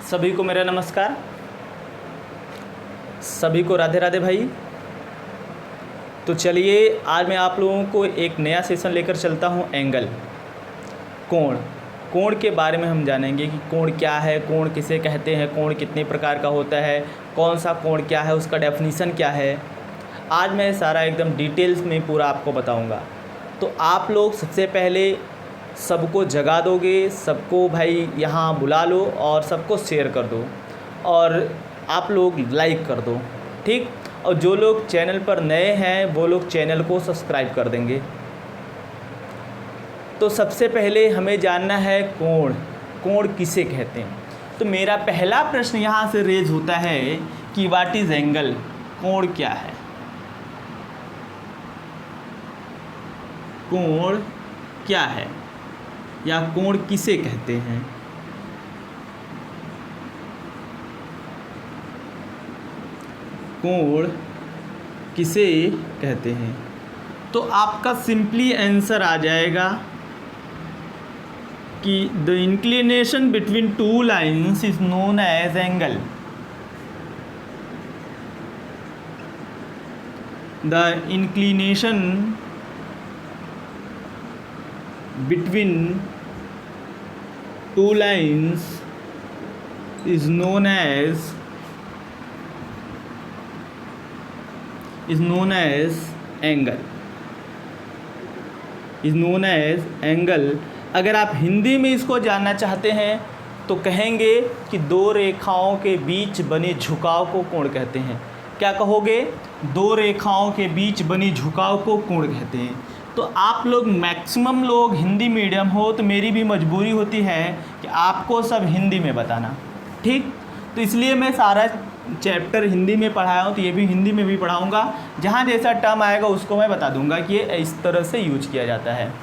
सभी को मेरा नमस्कार, सभी को राधे राधे भाई। तो चलिए आज मैं आप लोगों को एक नया सेशन लेकर चलता हूँ। एंगल, कोण के बारे में हम जानेंगे कि कोण क्या है, कोण किसे कहते हैं, कोण कितने प्रकार का होता है, कौन सा कोण क्या है, उसका डेफिनीशन क्या है। आज मैं सारा एकदम डिटेल्स में पूरा आपको बताऊंगा। तो आप लोग सबसे पहले सबको जगा दोगे, सबको भाई यहाँ बुला लो और सबको शेयर कर दो और आप लोग लाइक कर दो, ठीक। और जो लोग चैनल पर नए हैं वो लोग चैनल को सब्सक्राइब कर देंगे। तो सबसे पहले हमें जानना है कोण किसे कहते हैं। तो मेरा पहला प्रश्न यहाँ से रेज होता है कि व्हाट इज़ एंगल, कोण क्या है, कोण क्या है या कोण किसे कहते हैं। कोण किसे कहते हैं तो आपका सिंपली आंसर आ जाएगा कि the inclination between two lines is known as angle. The inclination between two lines is known as angle। अगर आप हिंदी में इसको जानना चाहते हैं तो कहेंगे कि दो रेखाओं के बीच बने झुकाव को कोण कहते हैं। क्या कहोगे? दो रेखाओं के बीच बने झुकाव को कोण कहते हैं। तो आप लोग मैक्सिमम लोग हिंदी मीडियम हो तो मेरी भी मजबूरी होती है कि आपको सब हिंदी में बताना, ठीक। तो इसलिए मैं सारा चैप्टर हिंदी में पढ़ाया हूँ, तो ये भी हिंदी में भी पढ़ाऊँगा। जहाँ जैसा टर्म आएगा उसको मैं बता दूँगा कि ये इस तरह से यूज किया जाता है।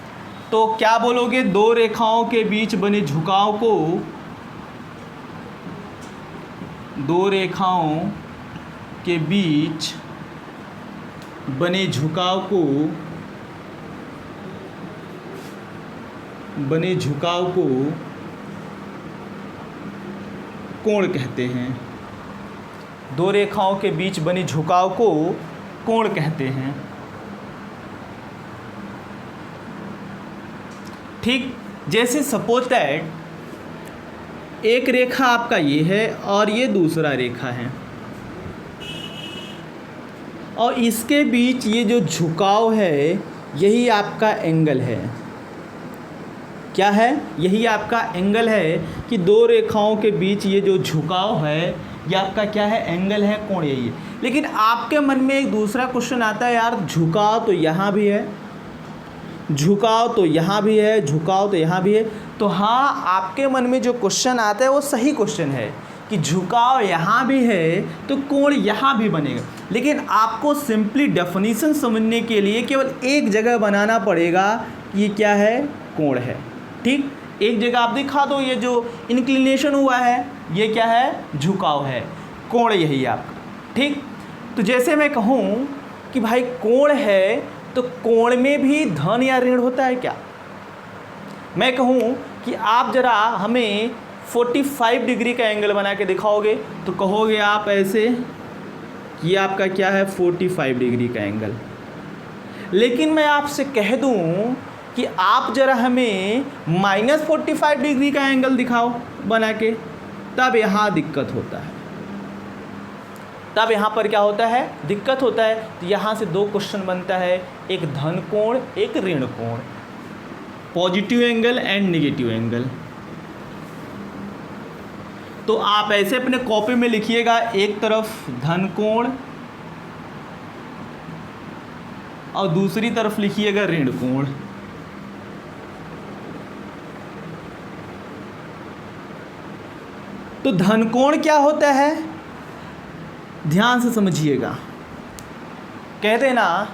तो क्या बोलोगे? दो रेखाओं के बीच बने झुकाव को, दो रेखाओं के बीच बने झुकाव को कोण कहते हैं। दो रेखाओं के बीच बने झुकाव को कोण कहते हैं, ठीक। जैसे सपोज दैट एक रेखा आपका ये है और ये दूसरा रेखा है और इसके बीच ये जो झुकाव है यही आपका एंगल है। क्या है? यही आपका एंगल है कि दो रेखाओं के बीच ये जो झुकाव है ये आपका क्या है? एंगल है, कोण यही है। लेकिन आपके मन में एक दूसरा क्वेश्चन आता है, यार झुकाव तो यहाँ भी है, झुकाव तो यहाँ भी है, झुकाव तो यहाँ भी है। तो हाँ, आपके मन में जो क्वेश्चन आता है वो सही क्वेश्चन है कि झुकाव यहाँ भी है तो कोण यहाँ भी बनेगा। लेकिन आपको सिंपली डेफिनेशन समझने के लिए केवल एक जगह बनाना पड़ेगा, ये क्या है? कोण है, ठीक। एक जगह आप दिखा दो, ये जो इंक्लिनेशन हुआ है ये क्या है? झुकाव है, कोण यही है आपका, ठीक। तो जैसे मैं कहूँ कि भाई कोण है तो कोण में भी धन या ऋण होता है क्या? मैं कहूँ कि आप ज़रा हमें 45 डिग्री का एंगल बना के दिखाओगे तो कहोगे आप ऐसे कि आपका क्या है? 45 डिग्री का एंगल। लेकिन मैं आपसे कह दूँ कि आप ज़रा हमें -45 डिग्री का एंगल दिखाओ बना के, तब यहाँ दिक्कत होता है। तब यहाँ पर क्या होता है? दिक्कत होता है। तो यहाँ से दो क्वेश्चन बनता है, एक धन कोण, एक ऋण कोण, positive angle and negative angle. तो आप ऐसे अपने कॉपी में लिखिएगा, एक तरफ धन कोण और दूसरी तरफ लिखिएगा ऋण कोण। तो धन कोण क्या होता है? ध्यान से समझिएगा। कहते हैं ना,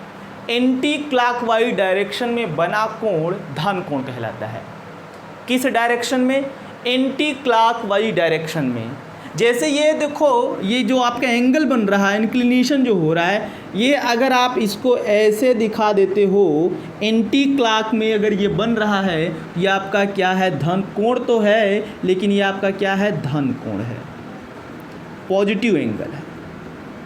एंटी क्लॉकवाइज डायरेक्शन में बना कोण धन कोण कहलाता है। किस डायरेक्शन में? एंटी क्लॉकवाइज डायरेक्शन में। जैसे ये देखो, ये जो आपका एंगल बन रहा है, इंक्लिनेशन जो हो रहा है, ये अगर आप इसको ऐसे दिखा देते हो एंटी क्लॉक में, अगर ये बन रहा है, ये आपका क्या है, धन कोण तो है, लेकिन ये आपका क्या है, धन कोण है, पॉजिटिव एंगल है।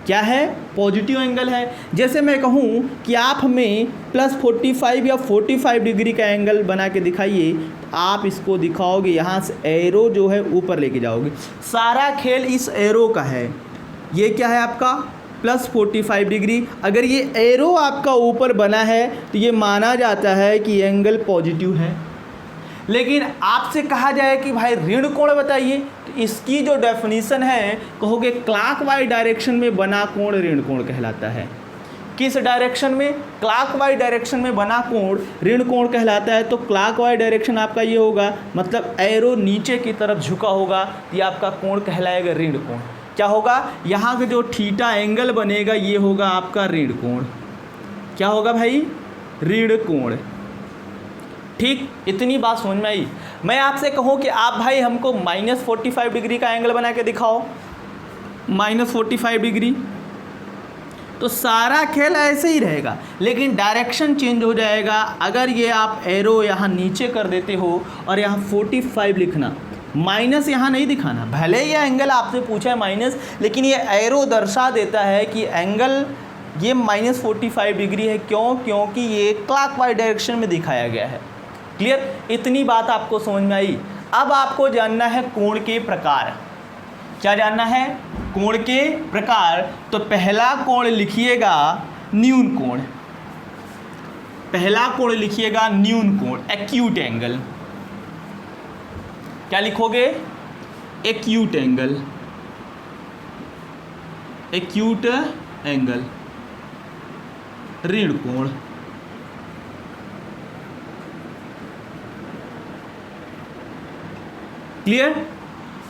क्या है, पॉजिटिव एंगल है। जैसे मैं कहूँ कि आप हमें +45 या 45 डिग्री का एंगल बना के दिखाइए, आप इसको दिखाओगे, यहाँ से एरो जो है ऊपर लेके जाओगे। सारा खेल इस एरो का है। ये क्या है आपका +45 डिग्री। अगर ये एरो आपका ऊपर बना है तो ये माना जाता है कि एंगल पॉजिटिव है। लेकिन आपसे कहा जाए कि भाई ऋण कोण बताइए, तो इसकी जो डेफिनेशन है, कहोगे क्लॉकवाइज डायरेक्शन में बना कोण ऋण कोण कहलाता है। किस डायरेक्शन में, क्लॉकवाइज डायरेक्शन में बना कोण ऋण कोण कहलाता है। तो क्लॉकवाइज डायरेक्शन आपका ये होगा, मतलब एरो नीचे की तरफ झुका होगा, ये आपका कोण कहलाएगा ऋण कोण। क्या होगा, यहाँ का जो थीटा एंगल बनेगा ये होगा आपका ऋण कोण। क्या होगा भाई, ऋण कोण। ठीक, इतनी बात समझ में आई। मैं आपसे कहूँ कि आप भाई हमको -45 डिग्री का एंगल बना के दिखाओ, -45 डिग्री, तो सारा खेल ऐसे ही रहेगा, लेकिन डायरेक्शन चेंज हो जाएगा। अगर ये आप एरो यहाँ नीचे कर देते हो और यहाँ 45 लिखना, माइनस यहाँ नहीं दिखाना, भले ये एंगल आपसे पूछा है माइनस, लेकिन ये एरो दर्शा देता है कि एंगल ये -45 डिग्री है। क्यों, क्योंकि ये क्लॉकवाइज डायरेक्शन में दिखाया गया है। क्लियर, इतनी बात आपको समझ में आई। अब आपको जानना है कोण के प्रकार। क्या जानना है, कोण के प्रकार। तो पहला कोण लिखिएगा न्यून कोण, पहला कोण लिखिएगा न्यून कोण, एक्यूट एंगल। क्या लिखोगे, एक्यूट एंगल, एक्यूट एंगल, ऋण कोण। क्लियर।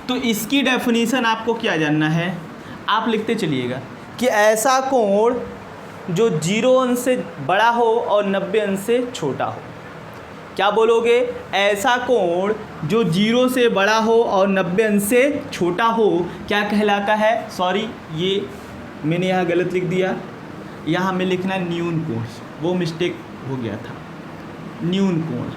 तो इसकी डेफिनेशन आपको क्या जानना है, आप लिखते चलिएगा कि ऐसा कोण जो 0 अंश से बड़ा हो और 90 अंश से छोटा हो। क्या बोलोगे, ऐसा कोण जो 0 से बड़ा हो और 90 अंश से छोटा हो क्या कहलाता है। सॉरी, ये मैंने यहाँ गलत लिख दिया, यहाँ में लिखना न्यून कोण, वो मिस्टेक हो गया था, न्यून कोण।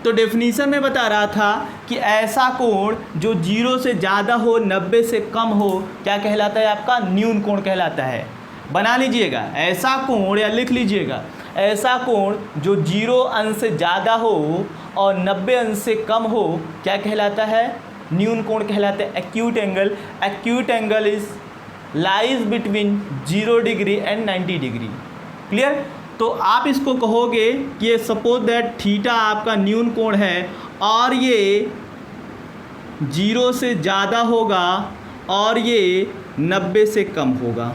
तो डेफिनेशन में बता रहा था कि ऐसा कोण जो 0 से ज़्यादा हो 90 से कम हो क्या कहलाता है, आपका न्यून कोण कहलाता है। बना लीजिएगा, ऐसा कोण, या लिख लीजिएगा, ऐसा कोण जो 0 अंश से ज़्यादा हो और 90 अंश से कम हो क्या कहलाता है, न्यून कोण कहलाता है। Acute angle, acute angle is lies between 0 degree and 90 degree. Clear. तो आप इसको कहोगे कि ये सपोज दैट थीटा आपका न्यून कोण है और ये 0 से ज़्यादा होगा और ये 90 से कम होगा।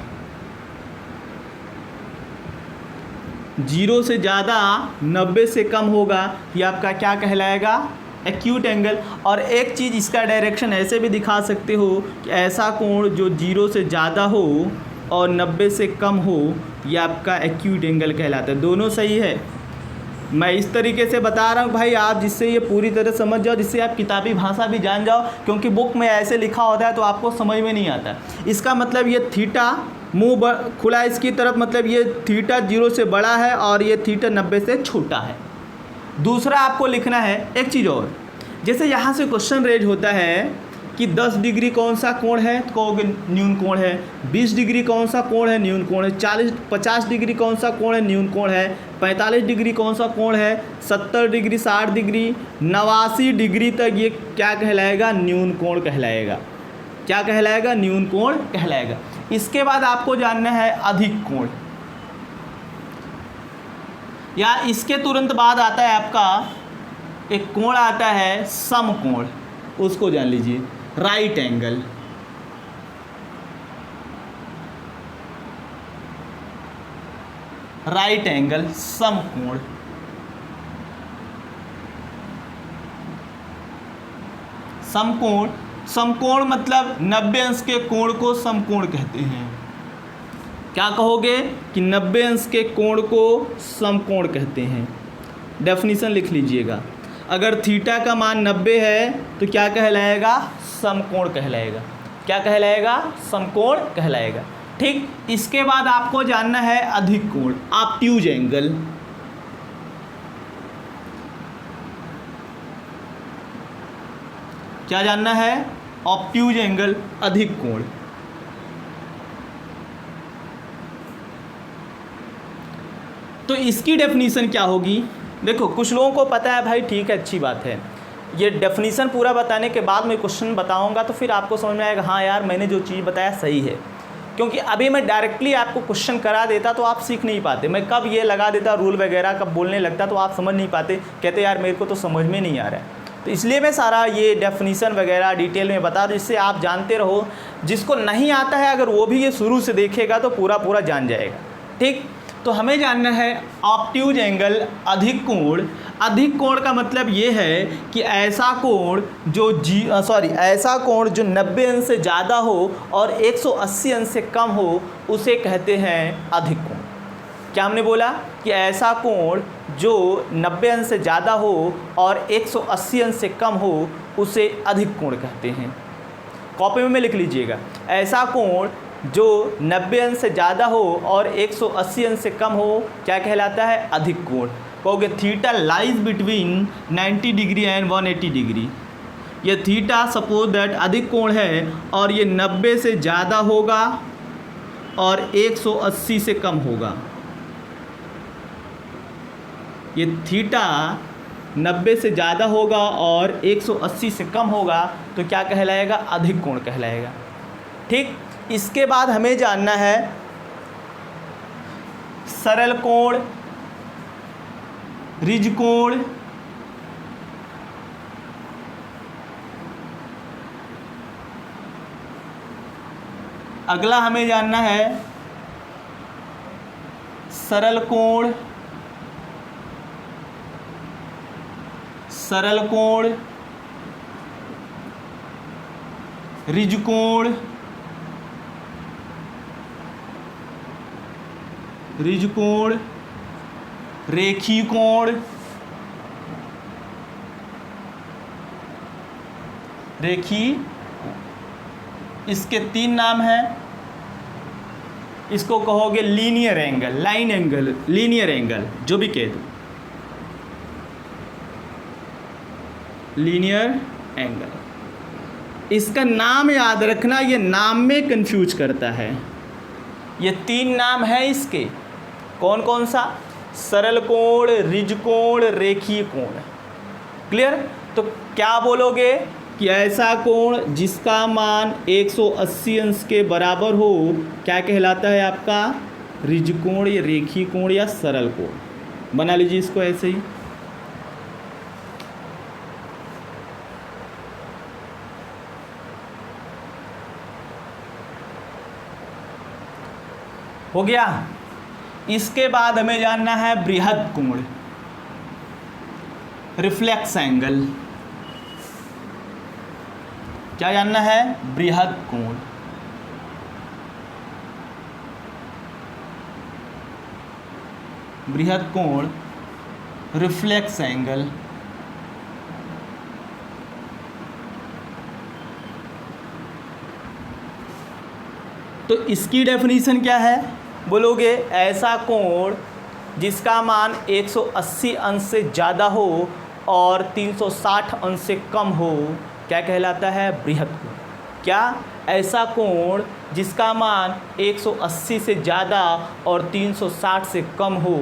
0 से ज़्यादा 90 से कम होगा, ये आपका क्या कहलाएगा, एक्यूट एंगल। और एक चीज़, इसका डायरेक्शन ऐसे भी दिखा सकते हो कि ऐसा कोण जो 0 से ज़्यादा हो और 90 से कम हो, ये आपका एक्यूट एंगल कहलाता है। दोनों सही है। मैं इस तरीके से बता रहा हूँ भाई, आप जिससे ये पूरी तरह समझ जाओ, जिससे आप किताबी भाषा भी जान जाओ, क्योंकि बुक में ऐसे लिखा होता है तो आपको समझ में नहीं आता। इसका मतलब ये थीटा मुंह खुला इसकी तरफ, मतलब ये थीटा 0 से बड़ा है और ये थीटा 90 से छोटा है। दूसरा आपको लिखना है एक चीज़ और, जैसे यहाँ से क्वेश्चन रेज होता है कि 10 डिग्री कौन सा कोण है, तो कहोगे न्यून कोण है। 20 डिग्री कौन सा कोण है, न्यून कोण है। 50 डिग्री कौन सा कोण है, न्यून कोण है। 45 डिग्री कौन सा कोण है, 70 डिग्री, 60 डिग्री, 89 डिग्री तक ये क्या कहलाएगा, न्यून कोण कहलाएगा। क्या कहलाएगा, न्यून कोण कहलाएगा। इसके बाद आपको जानना है अधिक कोण, या इसके तुरंत बाद आता है आपका एक कोण आता है समकोण, उसको जान लीजिए, राइट एंगल। राइट एंगल, समकोण। समकोण, समकोण मतलब 90 अंश के कोण को समकोण कहते हैं। क्या कहोगे कि 90 अंश के कोण को समकोण कहते हैं। डेफिनेशन लिख लीजिएगा, अगर थीटा का मान 90 है तो क्या कहलाएगा, समकोण कहलाएगा। क्या कहलाएगा? समकोण कहलाएगा। ठीक, इसके बाद आपको जानना है अधिक कोण, ऑब्ट्यूज एंगल। क्या जानना है? ऑब्ट्यूज एंगल, अधिक कोण। तो इसकी डेफिनीशन क्या होगी? देखो कुछ लोगों को पता है भाई, ठीक है, अच्छी बात है। ये डेफिनीशन पूरा बताने के बाद मैं क्वेश्चन बताऊंगा तो फिर आपको समझ में आएगा हाँ यार मैंने जो चीज़ बताया सही है। क्योंकि अभी मैं डायरेक्टली आपको क्वेश्चन करा देता तो आप सीख नहीं पाते। मैं कब ये लगा देता रूल वगैरह, कब बोलने लगता तो आप समझ नहीं पाते, कहते यार मेरे को तो समझ में नहीं आ रहा है। तो इसलिए मैं सारा ये डेफिनीशन वगैरह डिटेल में बता दूँ, जिससे आप जानते रहो। जिसको नहीं आता है अगर वो भी ये शुरू से देखेगा तो पूरा जान जाएगा। ठीक, तो हमें जानना है ऑब्ट्यूज एंगल, अधिक कोण। अधिक कोण का मतलब ये है कि ऐसा कोण जो ऐसा कोण जो 90 अंश से ज़्यादा हो और 180 अंश से कम हो उसे कहते हैं अधिक कोण। क्या हमने बोला? कि ऐसा कोण जो 90 अंश से ज़्यादा हो और 180 अंश से कम हो उसे अधिक कोण कहते हैं। कॉपी में लिख लीजिएगा, ऐसा कोण जो 90 अंश से ज़्यादा हो और 180 अंश से कम हो क्या कहलाता है? अधिक कोण। कहोगे theta lies between 90 degree and 180 degree. ये थीटा सपोज दैट अधिक कोण है और ये 90 से ज़्यादा होगा और 180 से कम होगा। ये थीटा 90 से ज़्यादा होगा और 180 से कम होगा तो क्या कहलाएगा? अधिक कोण कहलाएगा। ठीक, इसके बाद हमें जानना है सरल कोण, रिज कोण, अगला हमें जानना है सरल कोण, सरल कोण, रिज कोण, रिज कोण, रेखीय कोण, रेखीय। इसके 3 नाम हैं। इसको कहोगे linear angle, line angle, linear angle, जो भी कह दो, लीनियर एंगल। इसका नाम याद रखना, ये नाम में कंफ्यूज करता है। ये 3 नाम है इसके, कौन कौन सा? सरल कोण, रिज कोण, रेखीय कोण। क्लियर? तो क्या बोलोगे कि ऐसा कोण जिसका मान 180 अंश के बराबर हो क्या कहलाता है आपका? रिज कोण या रेखीय कोण या सरल कोण। बना लीजिए इसको ऐसे ही। हो गया। इसके बाद हमें जानना है बृहद कोण, रिफ्लेक्स एंगल। क्या जानना है? बृहद कोण। बृहद कोण, रिफ्लेक्स एंगल। तो इसकी डेफिनीशन क्या है? बोलोगे ऐसा कोण जिसका मान 180 अंश से ज़्यादा हो और 360 अंश से कम हो क्या कहलाता है? बृहद कोण। क्या? ऐसा कोण जिसका मान 180 से ज़्यादा और 360 से कम हो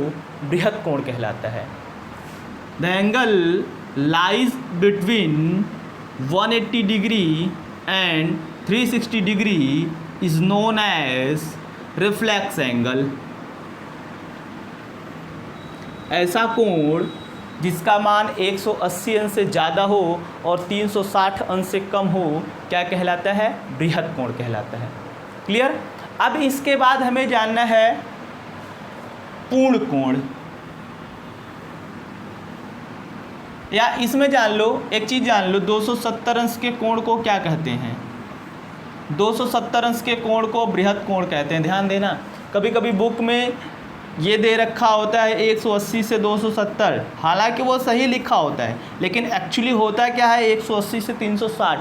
बृहद कोण कहलाता है। The angle lies between 180 degree and 360 degree is known as reflex angle. ऐसा कोण जिसका मान 180 अंश से ज़्यादा हो और 360 अंश से कम हो क्या कहलाता है? बृहद कोण कहलाता है। क्लियर? अब इसके बाद हमें जानना है पूर्ण कोण, या इसमें जान लो एक चीज़ जान लो, 270 अंश के कोण को क्या कहते हैं? 270 अंश के कोण को बृहद कोण कहते हैं। ध्यान देना, कभी कभी बुक में ये दे रखा होता है 180 से 270, हालांकि वो सही लिखा होता है लेकिन एक्चुअली होता क्या है 180 से 360।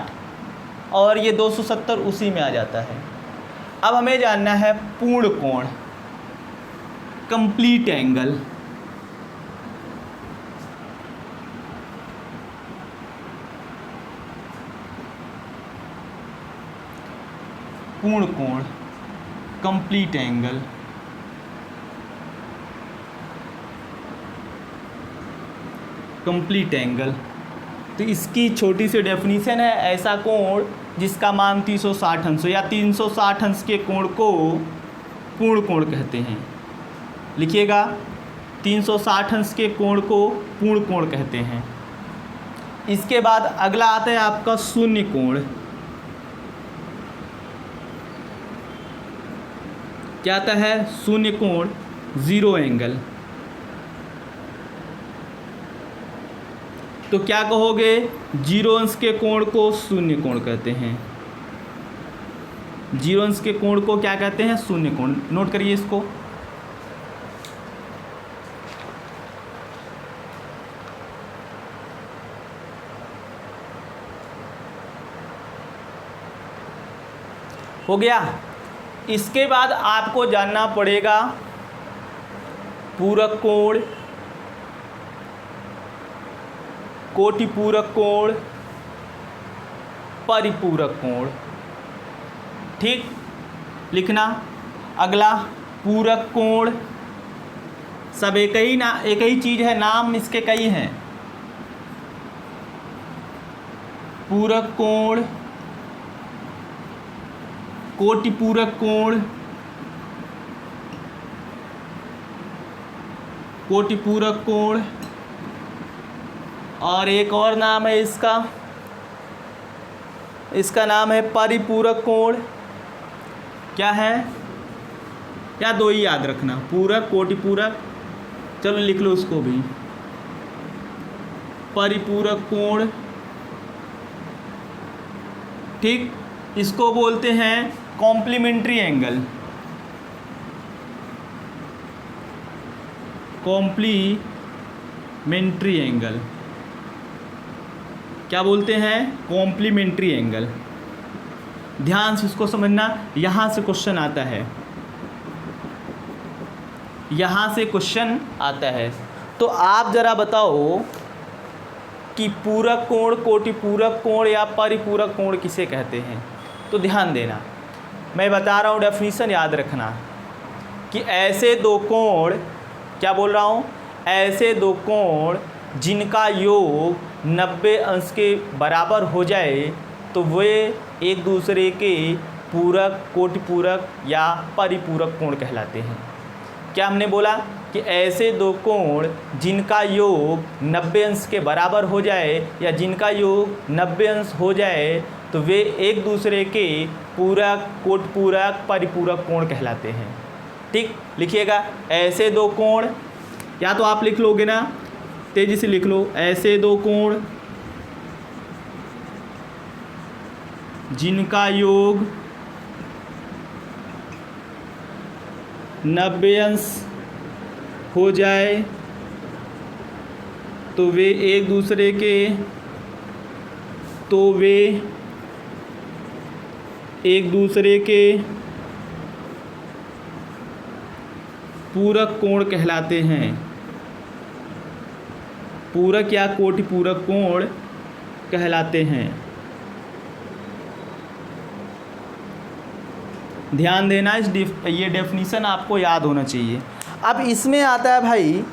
और ये 270 उसी में आ जाता है। अब हमें जानना है पूर्ण कोण, कंप्लीट एंगल। पूर्ण कोण, कंप्लीट एंगल। कंप्लीट एंगल, तो इसकी छोटी सी डेफिनीशन है, ऐसा कोण जिसका मान 360 अंश हो या 360 अंश के कोण को पूर्ण कोण कहते हैं। लिखिएगा, 360 अंश के कोण को पूर्ण कोण कहते हैं। इसके बाद अगला आता है आपका शून्य कोण। क्या आता है? शून्य कोण, जीरो एंगल। तो क्या कहोगे? जीरो अंश के कोण को शून्य कोण कहते हैं। जीरो अंश के कोण को क्या कहते हैं? शून्य कोण। नोट करिए इसको। हो गया। इसके बाद आपको जानना पड़ेगा पूरक कोण, कोटिपूरक कोण, परिपूरक कोण। ठीक, लिखना। अगला पूरक कोण, सब एक ही चीज़ है, नाम इसके कई हैं। पूरक कोण, कोटिपूरक कोण, कोटिपूरक कोण, और एक और नाम है इसका नाम है परिपूरक कोण। क्या है? या दो ही याद रखना, पूरक, कोटिपूरक। चलो लिख लो उसको भी, परिपूरक कोण। ठीक, इसको बोलते हैं कॉम्प्लीमेंट्री एंगल। कॉम्प्लीमेंट्री एंगल क्या बोलते हैं? Complementary angle. ध्यान से इसको समझना, यहाँ से क्वेश्चन आता है, यहाँ से क्वेश्चन आता है। तो आप ज़रा बताओ कि पूरक कोण, कोटिपूरक कोण या परिपूरक कोण किसे कहते हैं? तो ध्यान देना, मैं बता रहा हूँ, डेफिनीशन याद रखना कि ऐसे दो कोण, क्या बोल रहा हूँ? ऐसे दो कोण जिनका योग 90 अंश के बराबर हो जाए तो वे एक दूसरे के पूरक, कोटिपूरक या परिपूरक कोण कहलाते हैं। क्या हमने बोला कि ऐसे दो कोण जिनका योग 90 अंश के बराबर हो जाए या जिनका योग 90 अंश हो जाए तो वे एक दूसरे के पूरक, कोटिपूरक, परिपूरक कोण कहलाते हैं। ठीक, लिखिएगा, ऐसे दो कोण, या तो आप लिख लोगे ना, तेजी से लिख लो, ऐसे दो कोण जिनका योग 90 अंश हो जाए तो वे एक दूसरे के पूरक कोण कहलाते हैं। पूरक या कोटिपूरक कोण कहलाते हैं। ध्यान देना, ये डेफिनीशन आपको याद होना चाहिए। अब इसमें आता है भाई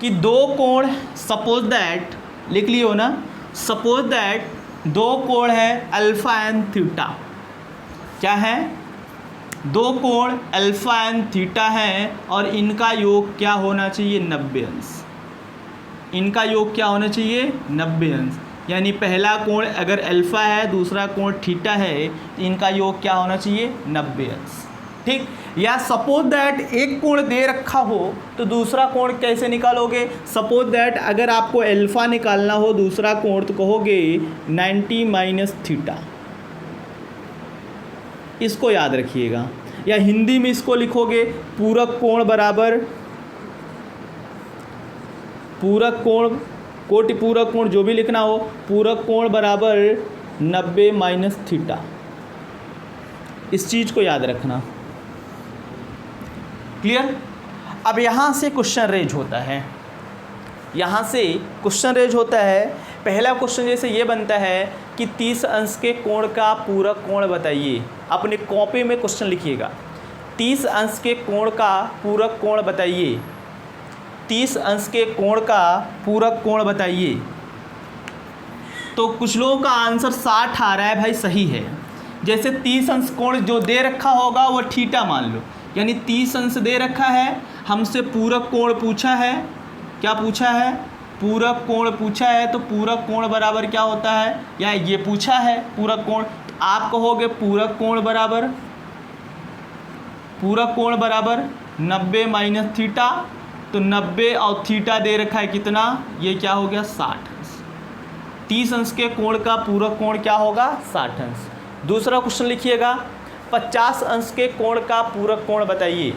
कि दो कोण, सपोज दैट, लिख लियो ना, सपोज दैट दो कोण है अल्फा एंड थीटा। क्या है? दो कोण अल्फा एंड थीटा है और इनका योग क्या होना चाहिए? 90 अंश। इनका योग क्या होना चाहिए? 90 अंश। यानी पहला कोण अगर अल्फा है, दूसरा कोण थीटा है, तो इनका योग क्या होना चाहिए? 90 अंश। ठीक, या सपोज दैट एक कोण दे रखा हो तो दूसरा कोण कैसे निकालोगे? सपोज दैट अगर आपको अल्फा निकालना हो दूसरा कोण तो कहोगे 90 माइनस थीटा। इसको याद रखिएगा, या हिंदी में इसको लिखोगे पूरक कोण बराबर, पूरक कोण, कोटिपूरक कोण जो भी लिखना हो, पूरक कोण बराबर 90 माइनस थीटा। इस चीज़ को याद रखना। क्लियर। अब यहाँ से क्वेश्चन रेज होता है, यहाँ से क्वेश्चन रेज होता है। पहला क्वेश्चन जैसे ये बनता है कि 30 अंश के कोण का पूरक कोण बताइए। अपने कॉपी में क्वेश्चन लिखिएगा, 30 अंश के कोण का पूरक कोण बताइए, 30 अंश के कोण का पूरक कोण बताइए। तो कुछ लोगों का आंसर 60 आ रहा है भाई, सही है। जैसे 30 अंश कोण जो दे रखा होगा वो थीटा मान लो, यानी 30 अंश दे रखा है, हमसे पूरक कोण पूछा है। क्या पूछा है? पूरक कोण पूछा है। तो पूरक कोण बराबर क्या होता है, या ये पूछा है पूरक कोण। तो आप कहोगे पूरक कोण बराबर 90 माइनस थीटा। तो 90 और थीटा दे रखा है कितना, ये क्या हो गया 60 अंश। 30 अंश के कोण का पूरक कोण क्या होगा 60 अंश। दूसरा क्वेश्चन लिखिएगा, 50 अंश के कोण का पूरक कोण बताइए।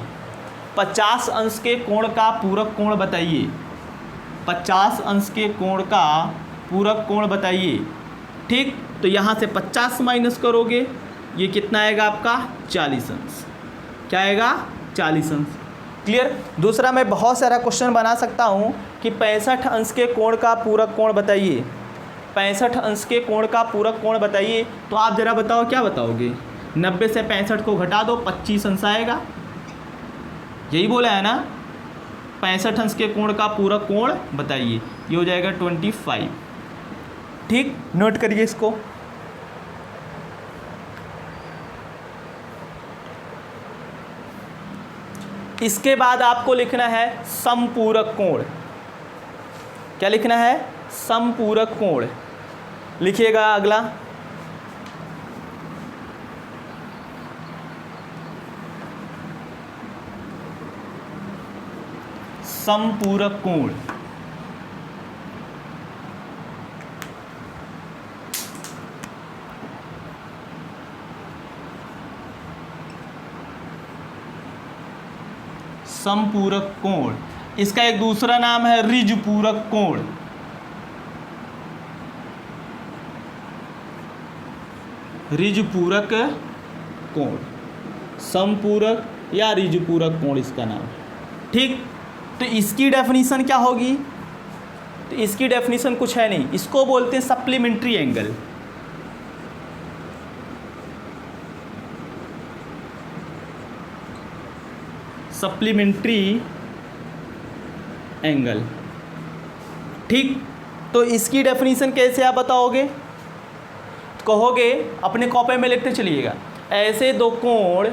50 अंश के कोण का पूरक कोण बताइए। 50 अंश के कोण का पूरक कोण बताइए। ठीक, तो यहाँ से 50 माइनस करोगे, ये कितना आएगा आपका 40 अंश। क्या आएगा 40 अंश। क्लियर। दूसरा मैं बहुत सारा क्वेश्चन बना सकता हूँ कि 65 अंश के कोण का पूरक कोण बताइए। 65 अंश के कोण का पूरक कोण बताइए। तो आप ज़रा बताओ क्या बताओगे, 90 से 65 को घटा दो, 25 अंश आएगा। यही बोला है ना, 65 अंश के कोण का पूरक कोण बताइए, ये हो जाएगा 25। ठीक, नोट करिए इसको। इसके बाद आपको लिखना है समपूरक कोण। क्या लिखना है? समपूरक कोण। लिखिएगा अगला, समपूरक कोण। समपूरक कोण, इसका एक दूसरा नाम है ऋजपूरक कोण। ऋजपूरक कोण, समपूरक या ऋजपूरक कोण इसका नाम। ठीक, तो इसकी डेफिनीशन क्या होगी? तो इसकी डेफिनीशन कुछ है नहीं, इसको बोलते हैं सप्लीमेंट्री एंगल। Supplementary angle. ठीक, तो इसकी डेफिनीशन कैसे आप बताओगे? तो कहोगे, अपने कॉपी में लिखते चलिएगा, ऐसे दो कोण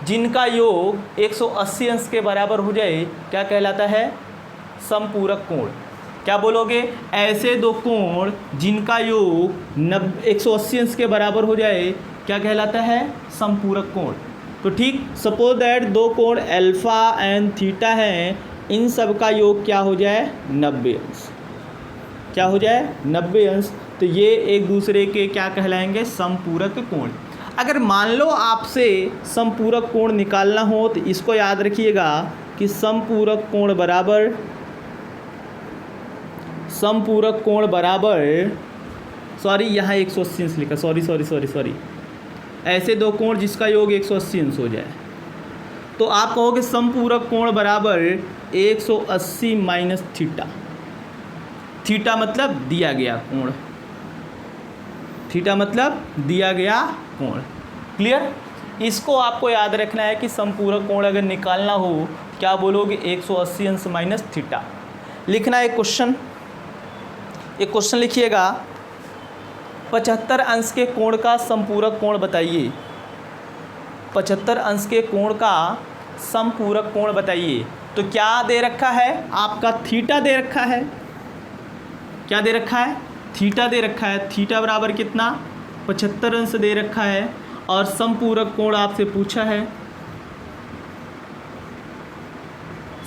जिनका योग 180 अंश के बराबर हो जाए क्या कहलाता है? समपूरक कोण। क्या बोलोगे? ऐसे दो कोण जिनका योग 180 अंश के बराबर हो जाए क्या कहलाता है? समपूरक कोण। तो ठीक, सपोज दैट दो कोण अल्फा एंड थीटा हैं, इन सब का योग क्या हो जाए? 90 अंश। क्या हो जाए? 90 अंश। तो ये एक दूसरे के क्या कहलाएंगे? समपूरक कोण। अगर मान लो आपसे समपूरक कोण निकालना हो तो इसको याद रखिएगा कि समपूरक कोण बराबर सॉरी, यहाँ 180 अंश लिखा, सॉरी। ऐसे दो कोण जिसका योग 180 अंश हो जाए तो आप कहोगे समपूरक कोण बराबर 180 माइनस थीटा। थीटा मतलब दिया गया कोण, थीटा मतलब दिया गया कोण। क्लियर। इसको आपको याद रखना है कि समपूरक कोण अगर निकालना हो क्या बोलोगे? 180 अंश माइनस थीटा। लिखना है क्वेश्चन, एक क्वेश्चन लिखिएगा, 75 अंश के कोण का समपूरक कोण बताइए। 75 अंश के कोण का समपूरक कोण बताइए। तो क्या दे रखा है? आपका थीटा दे रखा है। क्या दे रखा है? थीटा दे रखा है। थीटा बराबर कितना? 75 अंश दे रखा है और समपूरक कोण आपसे पूछा है।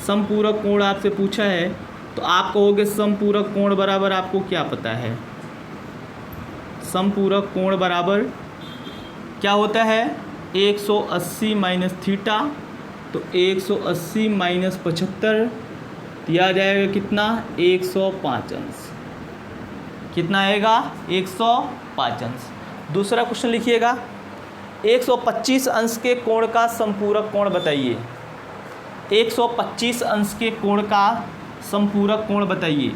समपूरक कोण आपसे पूछा है तो आप कहोगे समपूरक कोण बराबर आपको क्या पता है? समपूरक कोण बराबर क्या होता है? 180 माइनस थीटा। तो 180 माइनस 75 दिया जाएगा कितना? 105 अंश। कितना आएगा? 105 अंश। दूसरा क्वेश्चन लिखिएगा, 125 अंश के कोण का संपूरक कोण बताइए। 125 अंश के कोण का संपूरक कोण बताइए।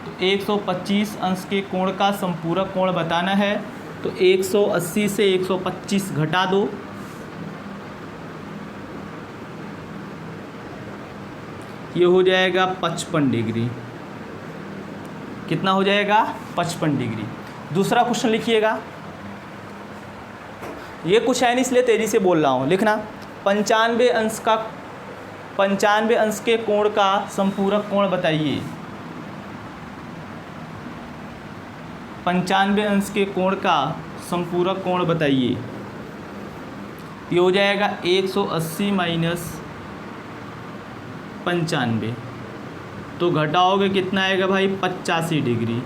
तो 125 अंश के कोण का संपूरक कोण बताना है तो 180 से 125 घटा दो, ये हो जाएगा 55 डिग्री। कितना हो जाएगा? 55 डिग्री। दूसरा क्वेश्चन लिखिएगा, ये कुछ है नहीं इसलिए तेज़ी से बोल रहा हूँ, लिखना। 95 अंश के कोण का संपूरक कोण बताइए। 95 अंश के कोण का संपूरक कोण बताइए। ये हो जाएगा 180 माइनस 95, तो घटाओगे कितना आएगा भाई? 85 डिग्री।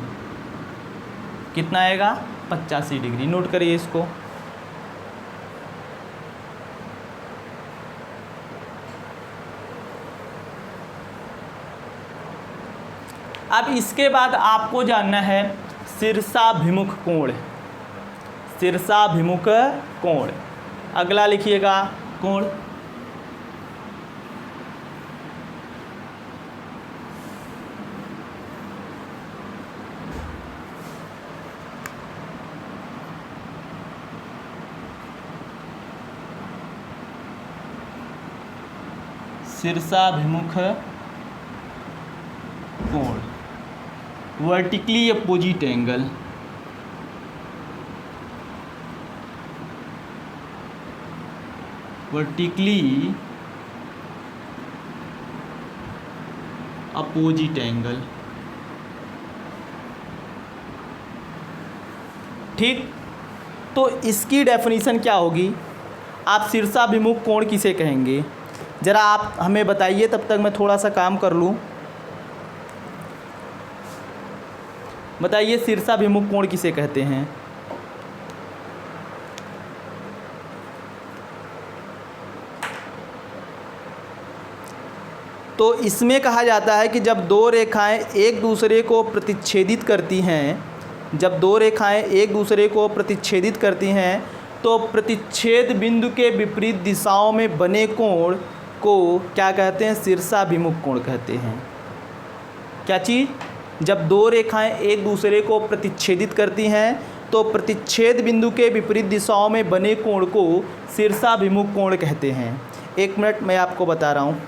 कितना आएगा? 85 डिग्री। नोट करिए इसको। अब इसके बाद आपको जानना है शीर्षाभिमुख कोण। शीर्षाभिमुख कोण, अगला लिखिएगा कोण। शीर्षाभिमुख कोण, vertically opposite angle. Vertically opposite angle. ठीक, तो इसकी डेफिनेशन क्या होगी? आप शीर्षाभिमुख कोण किसे कहेंगे? ज़रा आप हमें बताइए, तब तक मैं थोड़ा सा काम कर लूँ। बताइए शीर्षाभिमुख कोण किसे कहते हैं? तो इसमें कहा जाता है कि जब दो रेखाएं एक दूसरे को प्रतिच्छेदित करती हैं, जब दो रेखाएं एक दूसरे को प्रतिच्छेदित करती हैं तो प्रतिच्छेद बिंदु के विपरीत दिशाओं में बने कोण को क्या कहते हैं? शीर्षाभिमुख कोण कहते हैं। क्या चीज़? जब दो रेखाएं एक दूसरे को प्रतिच्छेदित करती हैं तो प्रतिच्छेद बिंदु के विपरीत दिशाओं में बने कोण को शीर्षाभिमुख कोण कहते हैं। 1 मिनट मैं आपको बता रहा हूँ।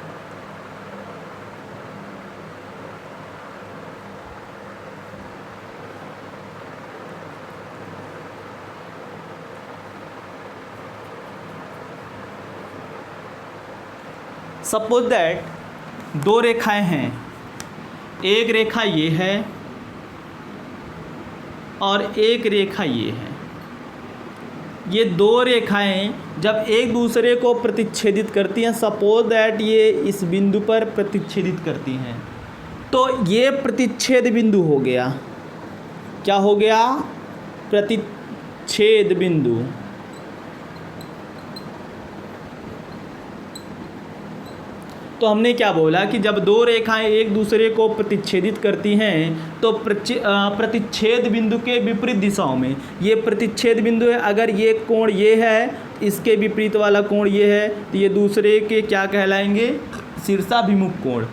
सपोज दैट दो रेखाएं हैं, एक रेखा ये है और एक रेखा ये है। ये दो रेखाएं जब एक दूसरे को प्रतिच्छेदित करती हैं, सपोज दैट ये इस बिंदु पर प्रतिच्छेदित करती हैं, तो ये प्रतिच्छेद बिंदु हो गया। क्या हो गया? प्रतिच्छेद बिंदु। तो हमने क्या बोला कि जब दो रेखाएं एक दूसरे को प्रतिच्छेदित करती हैं तो प्रतिच्छेद बिंदु के विपरीत दिशाओं में, ये प्रतिच्छेद बिंदु है, अगर ये कोण ये है, इसके विपरीत वाला कोण ये है, तो ये दूसरे के क्या कहलाएंगे? शीर्षाभिमुख कोण।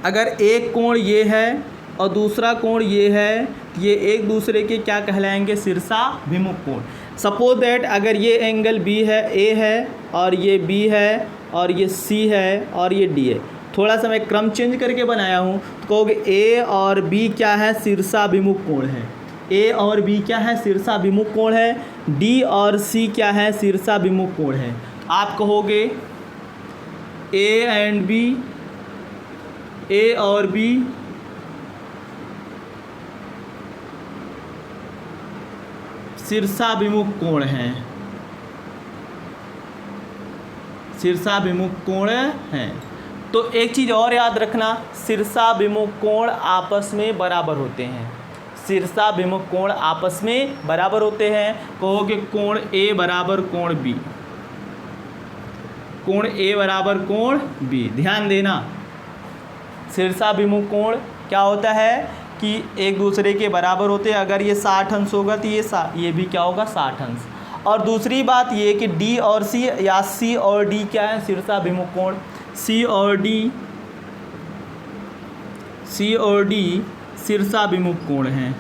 अगर एक कोण ये है और दूसरा कोण ये है, तो ये एक दूसरे के क्या कहलाएंगे? शीर्षाभिमुख कोण। सपोज दैट अगर ये एंगल बी है, ए है, और ये बी है, और ये सी है, और ये डी है। थोड़ा सा मैं क्रम चेंज करके बनाया हूँ, तो कहोगे ए और बी क्या है? शीर्षाभिमुख कोण है। ए और बी क्या है? शीर्षाभिमुख कोण है। डी और सी क्या है? शीर्षाभिमुख कोण है। आप कहोगे ए एंड बी, ए और बी शीर्षाभिमुख कोण हैं, शीर्षाभिमुख कोण हैं। तो एक चीज़ और याद रखना, शीर्षाभिमुख कोण आपस में बराबर होते हैं। शीर्षाभिमुख कोण आपस में बराबर होते हैं। कहोगे कोण ए बराबर कोण बी, कोण ए बराबर कोण बी। ध्यान देना, शीर्षाभिमुख कोण क्या होता है? कि एक दूसरे के बराबर होते हैं। अगर ये 60 अंश होगा तो ये भी क्या होगा 60 अंश। और दूसरी बात ये कि डी और सी या सी और डी क्या है शीर्षाभिमुख कोण। सी और डी शीर्षाभिमुख कोण हैं।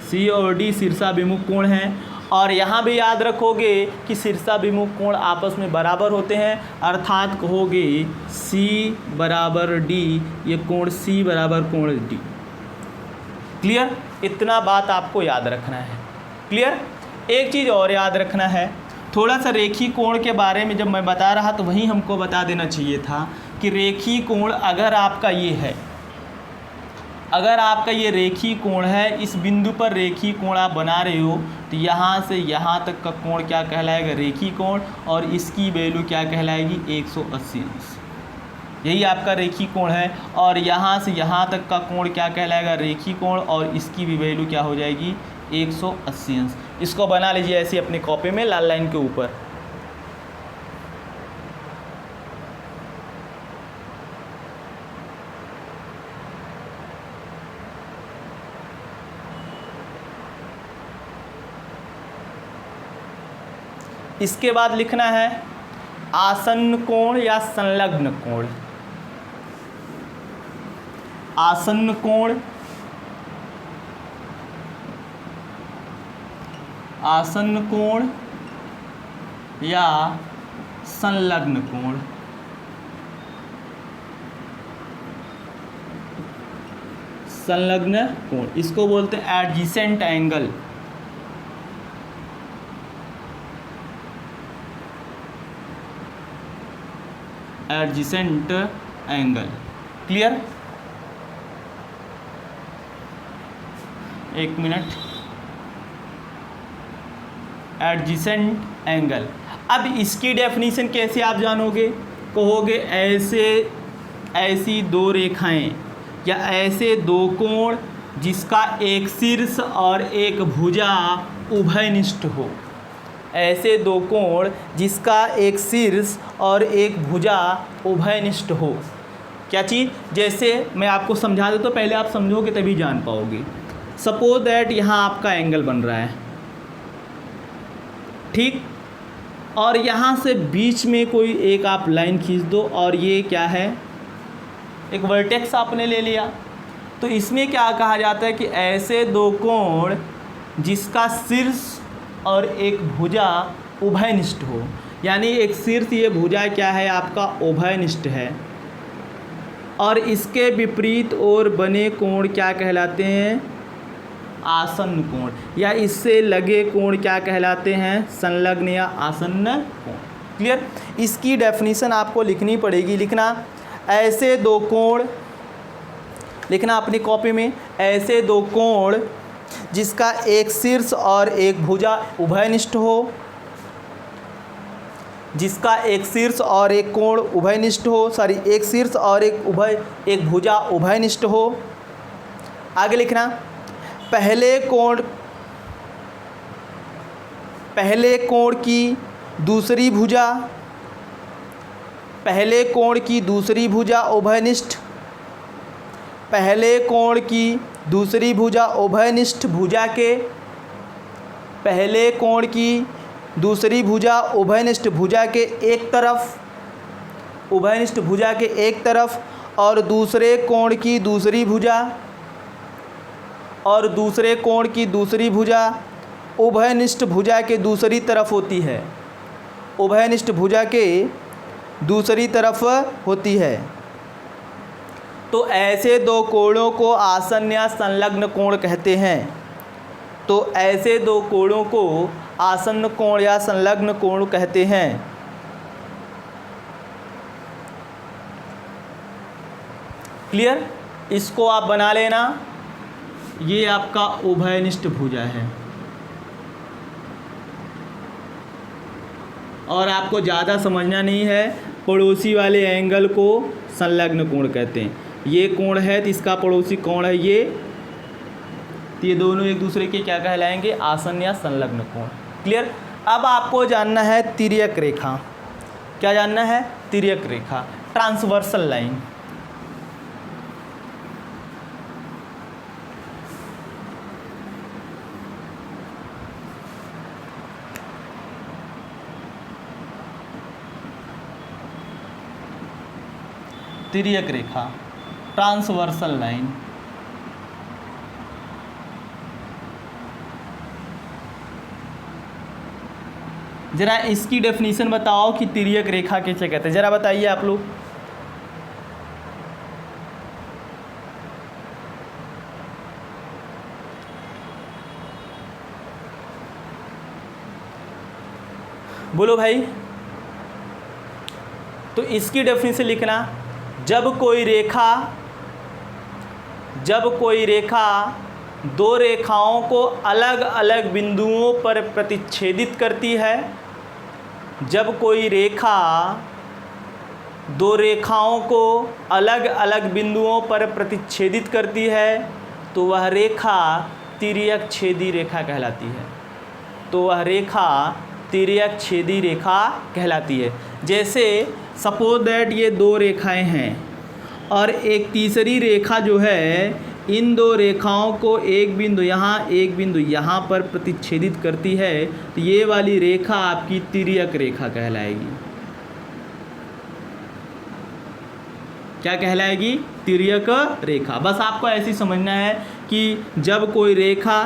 सी और डी शीर्षाभिमुख कोण हैं। और यहाँ भी याद रखोगे कि शीर्षाभिमुख कोण आपस में बराबर होते हैं, अर्थात कहोगे सी बराबर डी, ये कोण सी बराबर कोण डी। क्लियर? इतना बात आपको याद रखना है। क्लियर? एक चीज़ और याद रखना है, थोड़ा सा रेखी कोण के बारे में जब मैं बता रहा तो वहीं हमको बता देना चाहिए था कि रेखी कोण अगर आपका ये है, अगर आपका ये रेखी कोण है, इस बिंदु पर रेखी कोण आप बना रहे हो तो यहाँ से यहाँ तक का कोण क्या कहलाएगा रेखी कोण, और इसकी वैल्यू क्या कहलाएगी 180 अंश। यही आपका रेखी कोण है। और यहाँ से यहाँ तक का कोण क्या कहलाएगा रेखी कोण, और इसकी भी वैल्यू क्या हो जाएगी 180 अंश। इसको बना लीजिए ऐसे अपनी कॉपी में लाल लाइन के ऊपर। इसके बाद लिखना है आसन्न कोण या संलग्न कोण। आसन्न कोण, आसन्न कोण या संलग्न कोण। संलग्न कोण इसको बोलते हैं adjacent angle. Adjacent angle. Clear? एक मिनट। एडजेसेंट एंगल, अब इसकी डेफिनीशन कैसे आप जानोगे? कहोगे ऐसी दो रेखाएं या ऐसे दो कोण जिसका एक शीर्ष और एक भुजा उभयनिष्ठ हो। ऐसे दो कोण जिसका एक शीर्ष और एक भुजा उभयनिष्ठ हो। क्या चीज़? जैसे मैं आपको समझा दूँ तो पहले आप समझोगे तभी जान पाओगे। सपोज दैट यहाँ आपका एंगल बन रहा है, ठीक, और यहाँ से बीच में कोई एक आप लाइन खींच दो और ये क्या है एक वर्टेक्स आपने ले लिया। तो इसमें क्या कहा जाता है कि ऐसे दो कोण जिसका शीर्ष और एक भुजा उभयनिष्ठ हो, यानी एक शीर्ष ये भुजा क्या है आपका उभयनिष्ठ है, और इसके विपरीत ओर बने कोण क्या कहलाते हैं आसन्न कोण, या इससे लगे कोण क्या कहलाते हैं संलग्न या आसन्न कोण। क्लियर? इसकी डेफिनीशन आपको लिखनी पड़ेगी। लिखना ऐसे दो कोण, लिखना अपनी कॉपी में, ऐसे दो कोण जिसका एक शीर्ष और एक भुजा उभयनिष्ठ हो, जिसका एक शीर्ष और एक कोण उभयनिष्ठ हो, सॉरी एक शीर्ष और एक भुजा उभयनिष्ठ हो। आगे लिखना पहले कोण की दूसरी भुजा, पहले कोण की दूसरी भुजा उभयनिष्ठ, पहले कोण की दूसरी भुजा उभयनिष्ठ भुजा के, पहले कोण की दूसरी भुजा उभयनिष्ठ भुजा के एक तरफ, उभयनिष्ठ भुजा के एक तरफ, और दूसरे कोण की दूसरी भुजा, और दूसरे कोण की दूसरी भुजा उभयनिष्ठ भुजा के दूसरी तरफ होती है, उभयनिष्ठ भुजा के दूसरी तरफ होती है। तो ऐसे दो कोणों को आसन्न या संलग्न कोण कहते हैं। तो ऐसे दो कोणों को आसन्न कोण या संलग्न कोण कहते हैं। क्लियर? इसको आप बना लेना, ये आपका उभयनिष्ठ भुजा है, और आपको ज़्यादा समझना नहीं है, पड़ोसी वाले एंगल को संलग्न कोण कहते हैं। ये कोण है तो इसका पड़ोसी कोण है ये, तो ये दोनों एक दूसरे के क्या कहलाएंगे आसन्न या संलग्न कोण। क्लियर? अब आपको जानना है तिर्यक रेखा। क्या जानना है? तिर्यक रेखा, ट्रांसवर्सल लाइन। तिर्यक रेखा, ट्रांसवर्सल लाइन। जरा इसकी डेफिनेशन बताओ कि तिर्यक रेखा किसे कहते हैं, जरा बताइए आप लोग। बोलो भाई। तो इसकी डेफिनेशन लिखना, जब कोई रेखा दो रेखाओं को अलग अलग बिंदुओं पर प्रतिच्छेदित करती है, जब कोई रेखा दो रेखाओं को अलग अलग बिंदुओं पर प्रतिच्छेदित करती है तो वह रेखा तिर्यक छेदी रेखा कहलाती है। तो वह रेखा तिर्यक छेदी रेखा कहलाती है। जैसे सपोज दैट ये दो रेखाएं हैं और एक तीसरी रेखा जो है इन दो रेखाओं को एक बिंदु यहाँ पर प्रतिच्छेदित करती है, तो ये वाली रेखा आपकी तिर्यक रेखा कहलाएगी। क्या कहलाएगी? तिर्यक रेखा। बस आपको ऐसे समझना है कि जब कोई रेखा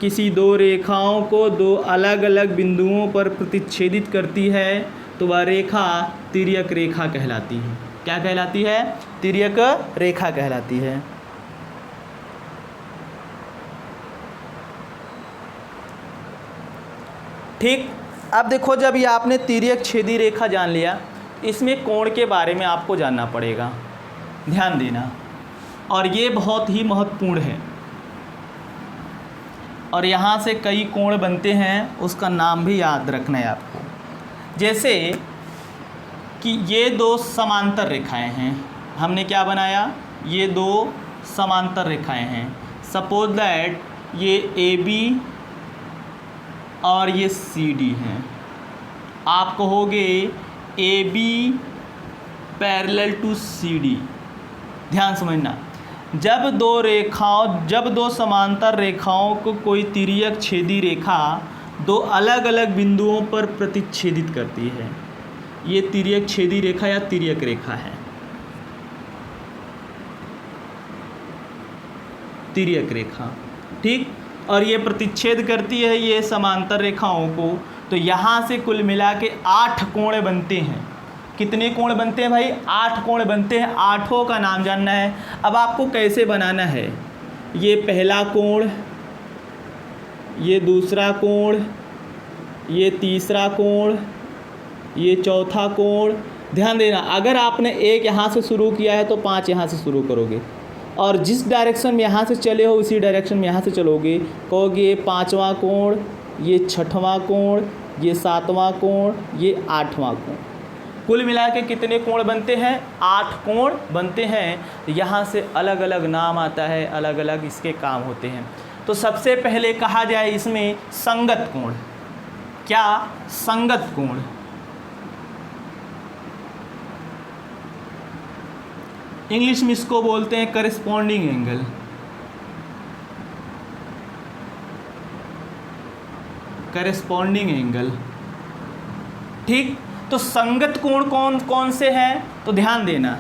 किसी दो रेखाओं को दो अलग अलग बिंदुओं पर प्रतिच्छेदित करती है तो वह रेखा तिर्यक रेखा कहलाती है। क्या कहलाती है? तिर्यक रेखा कहलाती है। ठीक। अब देखो, जब ये आपने तिर्यक छेदी रेखा जान लिया, इसमें कोण के बारे में आपको जानना पड़ेगा, ध्यान देना, और ये बहुत ही महत्वपूर्ण है। और यहाँ से कई कोण बनते हैं, उसका नाम भी याद रखना है आपको। जैसे कि ये दो समांतर रेखाएं हैं, हमने क्या बनाया? ये दो समांतर रेखाएं हैं। सपोज दैट ये AB और ये CD हैं। आप कहोगे AB पैरेलल टू CD। ध्यान समझना, जब दो समांतर रेखाओं को कोई तिर्यक छेदी रेखा दो अलग अलग बिंदुओं पर प्रतिच्छेदित करती है, ये तिर्यक छेदी रेखा या तिर्यक रेखा है। तिर्यक रेखा, ठीक। और ये प्रतिच्छेद करती है ये समांतर रेखाओं को, तो यहाँ से कुल मिला के 8 कोण बनते हैं। कितने कोण बनते हैं भाई? 8 कोण बनते हैं। 8 का नाम जानना है। अब आपको कैसे बनाना है? ये पहला कोण, ये दूसरा कोण, ये तीसरा कोण, ये चौथा कोण। ध्यान देना, अगर आपने एक यहाँ से शुरू किया है तो 5 यहाँ से शुरू करोगे, और जिस डायरेक्शन में यहाँ से चले हो उसी डायरेक्शन में यहाँ से चलोगे। कहोगे ये 5वां कोण, ये 6वां कोण, ये 7वां कोण, ये 8वां कोण। कुल मिला के कितने कोण बनते हैं? 8 कोण बनते हैं। यहाँ से अलग अलग नाम आता है, अलग अलग इसके काम होते हैं। तो सबसे पहले कहा जाए इसमें संगत कोण। क्या? संगत कोण। इंग्लिश में इसको बोलते हैं करेस्पॉन्डिंग एंगल। करेस्पॉन्डिंग एंगल, ठीक। तो संगत कोण कौन कौन से हैं? तो ध्यान देना,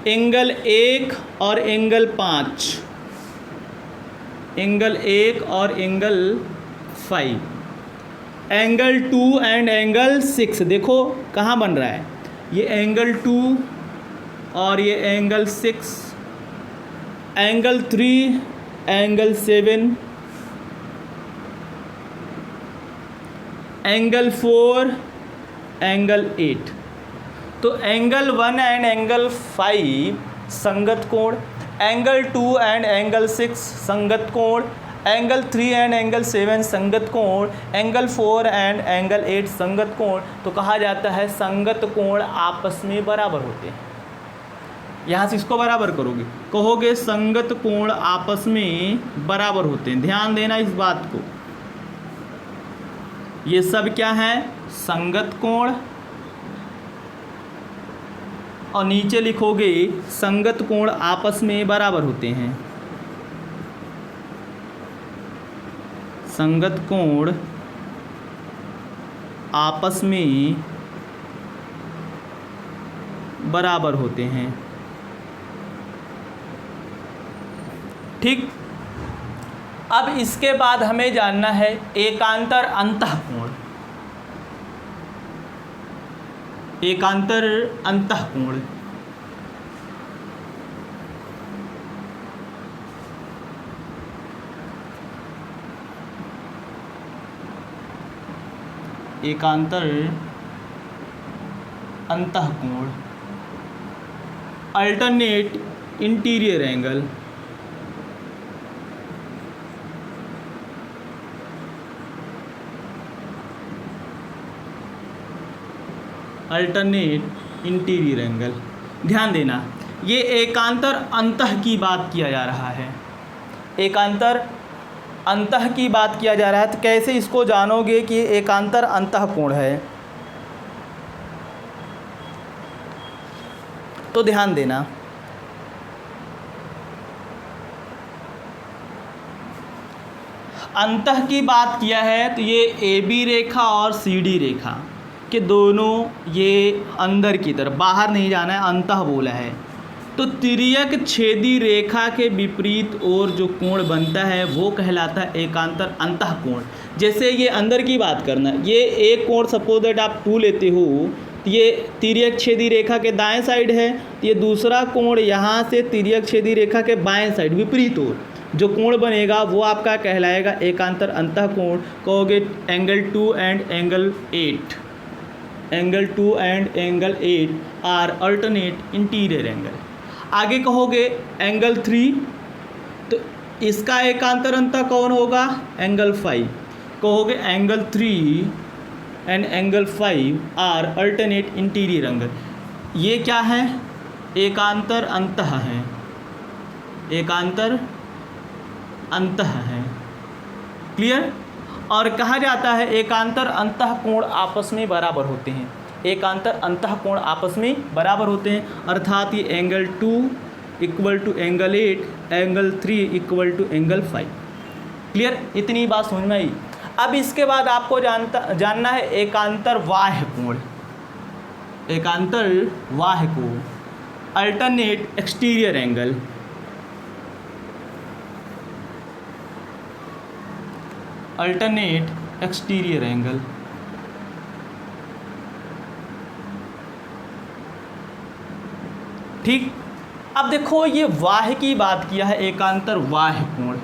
एंगल 1 और एंगल 5, एंगल 1 और एंगल 5, एंगल 2 एंड एंगल 6। देखो कहाँ बन रहा है, ये एंगल 2 और ये angle 6, angle 3, angle 7, angle 4, angle 8। तो एंगल 1 एंड एंगल 5 संगत कोण, एंगल 2 एंड एंगल 6 संगत कोण, एंगल 3 एंड एंगल 7 संगत कोण, एंगल 4 एंड एंगल 8 संगत कोण। तो कहा जाता है संगत कोण आपस में बराबर होते हैं। यहाँ से इसको बराबर करोगे, कहोगे संगत कोण आपस में बराबर होते हैं। ध्यान देना इस बात को, ये सब क्या है? संगत कोण। और नीचे लिखोगे संगत कोण आपस में बराबर होते हैं। संगत कोण आपस में बराबर होते हैं। ठीक। अब इसके बाद हमें जानना है एकांतर अंतःकोण। एकांतर अंतःकोण एकांतर अंतःकोण alternate interior angle. Alternate interior angle. ध्यान देना, ये एकांतर अंतः की बात किया जा रहा है। एकांतर अंतः की बात किया जा रहा है। तो कैसे इसको जानोगे कि एकांतर अंतःकोण है? तो ध्यान देना, अंतः की बात किया है तो ये ए बी रेखा और सी डी रेखा के दोनों ये अंदर की तरफ, बाहर नहीं जाना है, अंतः बोला है। तो तिर्यक छेदी रेखा के विपरीत ओर जो कोण बनता है वो कहलाता है एकांतर अंतःकोण। जैसे ये अंदर की बात करना, ये एक कोण सपोज दैट आप 2 लेते हो, तो ये तिर्यक छेदी रेखा के दाएं साइड है। तो ये दूसरा कोण यहाँ से तिर्यक छेदी रेखा के बाएं साइड विपरीत ओर जो कोण बनेगा वो आपका कहलाएगा एकांतर अंतःकोण। कहोगे angle 2 and angle 8, angle 2 and angle 8 are alternate interior angle. आगे कहोगे एंगल 3, तो इसका एकांतर अंतः कौन होगा? एंगल 5। कहोगे angle 3 and angle 5 are alternate interior angle. ये क्या है? एकांतर अंतः है, एकांतर अंतः है। क्लियर? और कहा जाता है एकांतर अंतःकोण आपस में बराबर होते हैं। एकांतर अंतःकोण आपस में बराबर होते हैं, अर्थात ये angle 2 equal to angle 8, angle 3 equal to angle 5। Clear? इतनी बात समझ में आई। अब इसके बाद आपको जानना है एकांतर बाह्य कोण। एकांतर बाह्य कोण alternate exterior angle. Alternate exterior angle. ठीक। अब देखो ये बाह्य की बात किया है, एकांतर बाह्य कोण।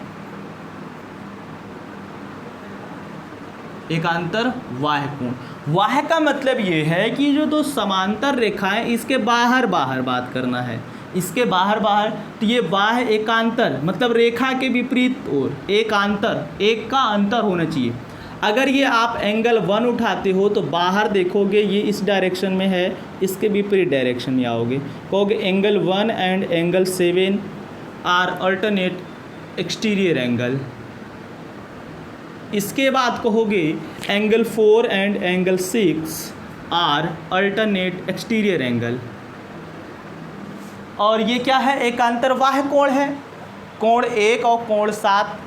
एकांतर बाह्य कोण, बाह्य का मतलब ये है कि जो दो समांतर रेखाएं इसके बाहर बाहर बात करना है, इसके बाहर बाहर। तो ये बाह्य एकांतर मतलब रेखा के विपरीत ओर एकांतर, एक का अंतर होना चाहिए। अगर ये आप एंगल 1 उठाते हो तो बाहर देखोगे ये इस डायरेक्शन में है, इसके विपरीत डायरेक्शन में आओगे। कहोगे angle 1 and angle 7 are alternate exterior angle. इसके बाद कहोगे angle 4 and angle 6 are alternate exterior angle. और ये क्या है? एकांतर बाह्य कोण है। कोण 1 और कोण 7,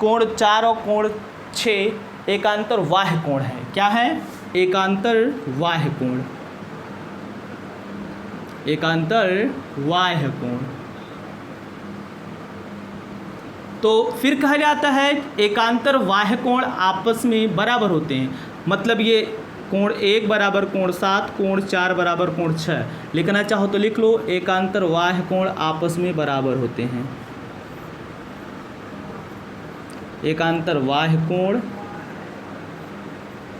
कोण 4 और कोण 6 एकांतर बाह्य कोण है। क्या है? एकांतर बाह्य कोण। एकांतर बाह्य कोण। तो फिर कहा जाता है एकांतर बाह्य कोण आपस में बराबर होते हैं। मतलब ये कोण 1 बराबर कोण 7, कोण 4 बराबर कोण 6। लिखना चाहो तो लिख लो, एकांतर बाह्य कोण आपस में बराबर होते हैं। एकांतर बाह्य कोण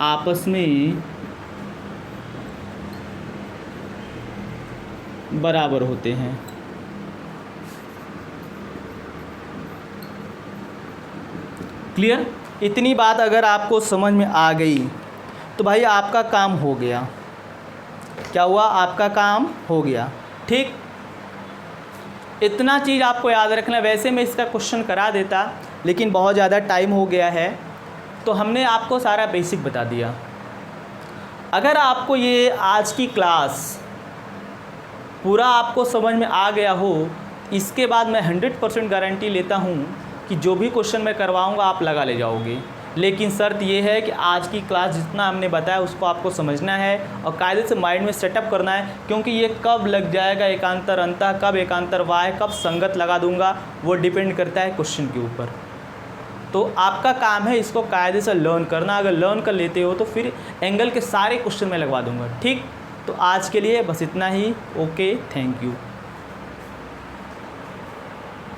आपस में बराबर होते हैं। क्लियर? इतनी बात अगर आपको समझ में आ गई तो भाई आपका काम हो गया। क्या हुआ? आपका काम हो गया। ठीक, इतना चीज़ आपको याद रखना। वैसे मैं इसका क्वेश्चन करा देता लेकिन बहुत ज़्यादा टाइम हो गया है, तो हमने आपको सारा बेसिक बता दिया। अगर आपको ये आज की क्लास पूरा आपको समझ में आ गया हो, इसके बाद मैं 100% गारंटी लेता हूँ कि जो भी क्वेश्चन मैं करवाऊँगा आप लगा ले जाओगे। लेकिन शर्त ये है कि आज की क्लास जितना हमने बताया उसको आपको समझना है और कायदे से माइंड में सेटअप करना है, क्योंकि ये कब लग जाएगा एकांतर अंतः, कब एकांतर वाय, कब संगत लगा दूंगा, वो डिपेंड करता है क्वेश्चन के ऊपर। तो आपका काम है इसको कायदे से लर्न करना। अगर लर्न कर लेते हो तो फिर एंगल के सारे क्वेश्चन में लगवा दूंगा। ठीक, तो आज के लिए बस इतना ही। Okay, thank you.